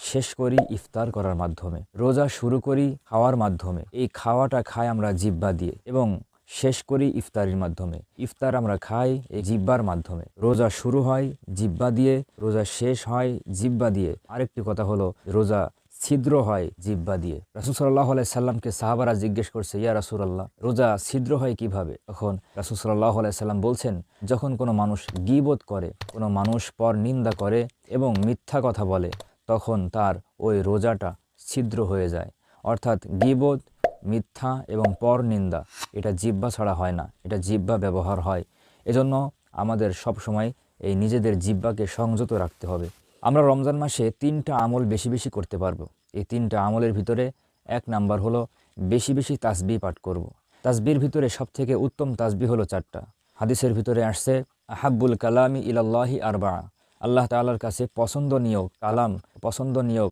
শেষ করি ইফতার করার মাধ্যমে, রোজা শুরু করি খাওয়ার মাধ্যমে। এই খাওয়াটা খাই আমরা জিহ্বা দিয়ে এবং শেষ করি ইফতারির মাধ্যমে। ইফতার আমরা খাই এই জিহ্বার মাধ্যমে। রোজা শুরু হয় জিহ্বা দিয়ে, রোজা শেষ হয় জিহ্বা দিয়ে। আরেকটি কথা হলো রোজা ছিদ্র হয় জিহ্বা দিয়ে। রাসূল সাল্লাল্লাহু আলাইহি সাল্লামকে সাহাবারা জিজ্ঞেস করছে, ইয়া রাসূলুল্লাহ, রোজা ছিদ্র হয় কিভাবে? তখন রাসূল সাল্লাল্লাহু আলাইহি সাল্লাম বলছেন, যখন কোনো মানুষ গীবত করে, কোনো মানুষ পর নিন্দা করে এবং মিথ্যা কথা বলে, তখন তার ওই রোজাটা ছিদ্র হয়ে যায়। অর্থাৎ গীবত, মিথ্যা এবং পর নিন্দা এটা জিহ্বা ছাড়া হয় না, এটা জিহ্বা ব্যবহার হয়। এজন্য আমাদের সব সময় এই নিজেদের জিহ্বাকে সংযত রাখতে হবে। আমরা রমজান মাসে 3টা আমল বেশি বেশি করতে পারবো। এই 3টা আমলের ভিতরে 1 নাম্বার হলো বেশি বেশি তাসবিহ পাঠ করব। তাসবির ভিতরে সবথেকে উত্তম তাসবিহ হলো 4টা। হাদিসের ভিতরে আসছে, আহাব্বুল কালামি ইলাল্লাহি আরবাআ, আল্লাহ তাআলার কাছে পছন্দনীয় কালাম, পছন্দনীয়